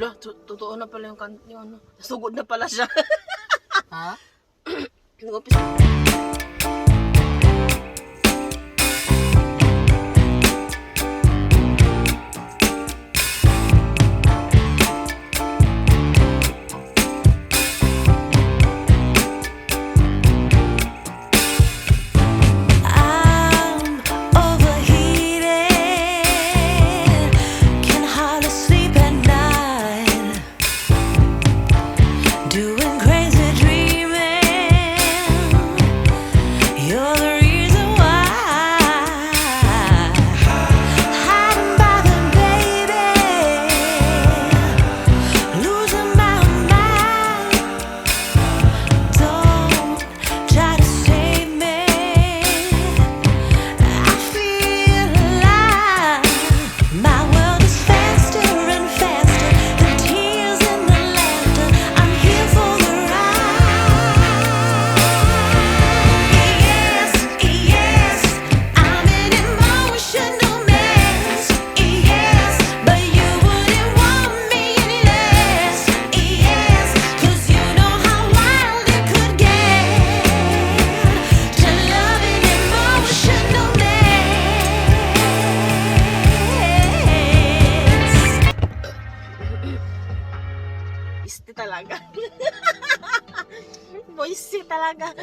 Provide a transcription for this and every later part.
Lo, totoo na pala yung ano. Sugod na pala siya. Ha? Nag-umpisa. Isti talaga. Boise talaga.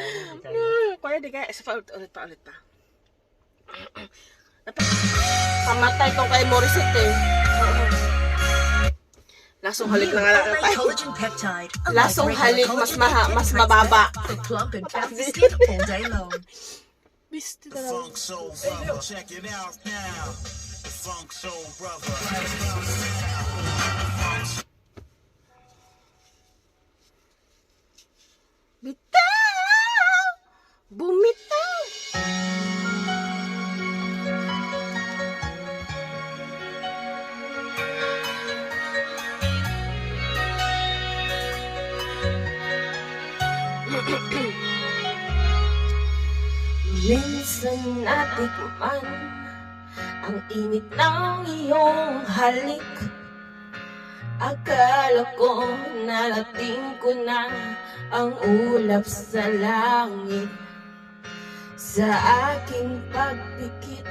Kuya, di kaya. Ulit pa. Pamatay ko kay Morissette eh. Lasong halik na nga lang tayo. Lasong halik, mas mababa. Bisti talaga. Funk Soul Brother, check it out now. The Funk Soul Brother. Bitaw! Bumitaw! Minsan natikman ang init ng iyong halik. Akala ko narating ko na ang ulap sa langit. Sa aking pagpikit,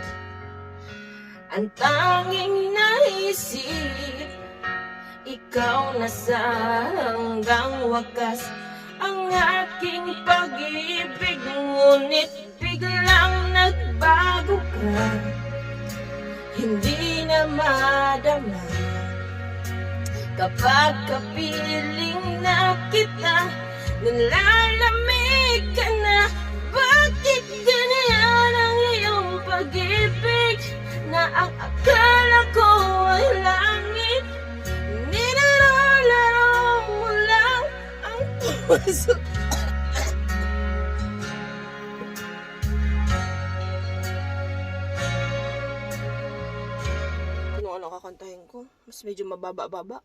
ang tanging naisip, ikaw na sa hanggang wakas ang aking pag-ibig. Ngunit biglang nagbago ka, hindi na madama. Kapag kapiling na kita, nalalamig ka na. Bakit ganyan ang iyong pag-ibig, na ang akala ko ay langit? Ninarolaro mo lang ang puso. Kung ano kakantahin ko, mas medyo mababa-baba.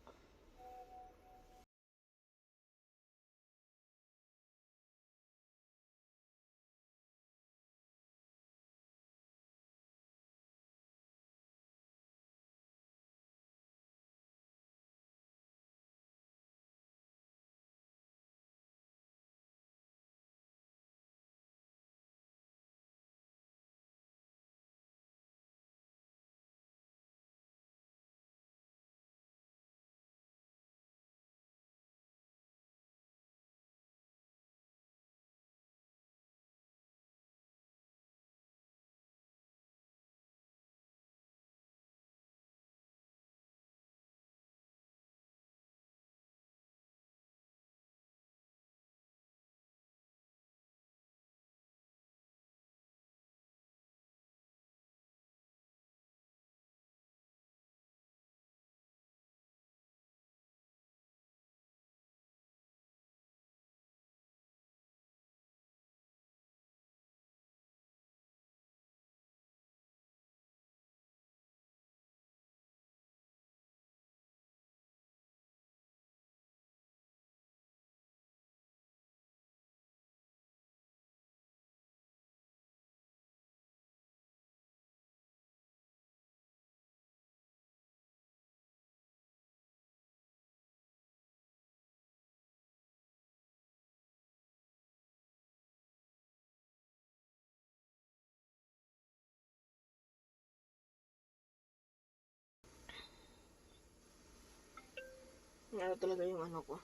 Ano talaga yung ano ko.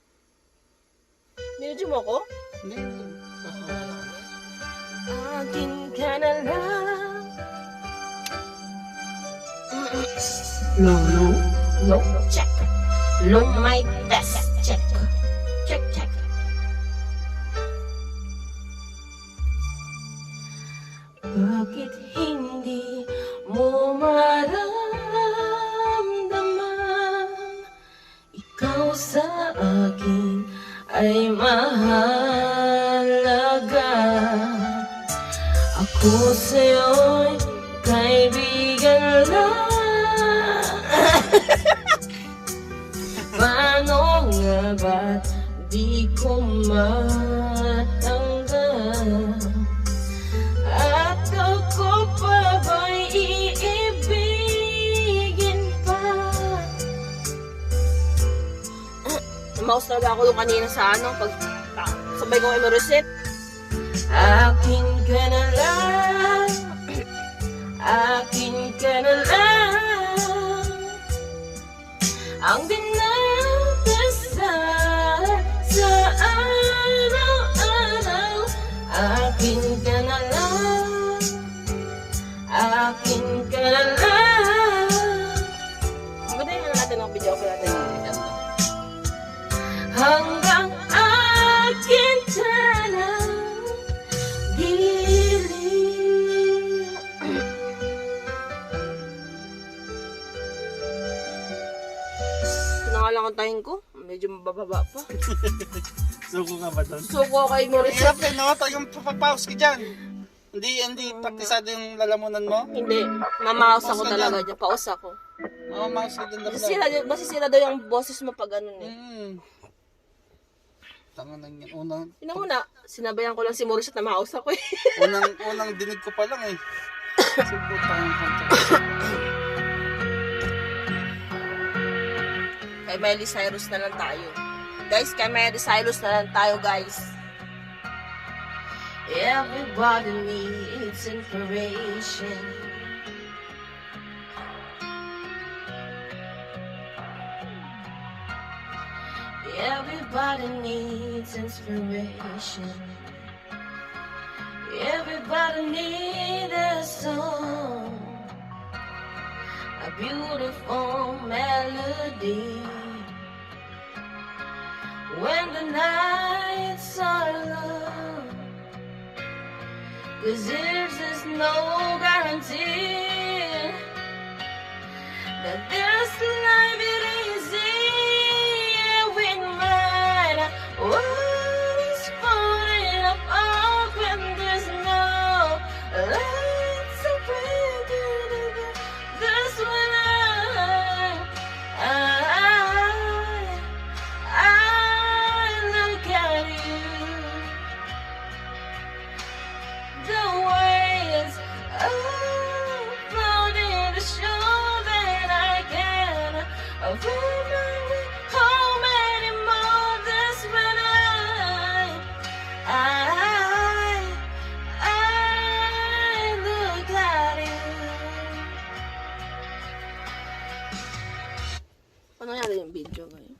Binidyo mo ko? Hindi. Akin ka na lang. No, check. Low my best, check. Check. Bakit hindi mo maramdaman? Ikaw sa akin ay mahalaga. Ako sa'yo'y kaibigan lang. Paano nga ba't di ko matanggap? At ako pa ba'y iibigin pa? Mouse talaga ako doon kanina sa ano, pag sabay ko kayo ma-reset. Akin ka na lang, akin ka na lang, ang dinadasal sa araw-araw. Akin ka na lang, akin ka na lang. Maganda yung natin ang video ko natin. Hanggang akin ka lang, dilim. Nangalang ang tahing ko. Medyo mabababa pa. Suko ka ba doon? Suko kay Maurice. Siyempre, no? Talagang papapaus ka dyan. Hindi praktisado yung lalamunan mo? Hindi. Mamaus ako Paus ka talaga dyan. dyan. Paus ako. Oo, mouse ka dyan. Masisira daw yung boses mo pag ganun eh. Tanga na yan. Unang Sinabayan ko lang si Maurice at namaus ako eh. unang dinig ko pa lang eh. Kasi putang kanta. Kay Miley Cyrus na lang tayo. Guys, kay Miley Cyrus na lang tayo, guys. Everybody needs inspiration. Everybody needs inspiration. Everybody needs a song, a beautiful melody. When the nights are long, 'cause there's just no guarantee that this life it easy when mine. What is falling apart when there's no light to bring together? That's when I look at you. The waves floating to show that I can find my way home anymore. That's when I look at you. Ano nangyari yung video ngayon?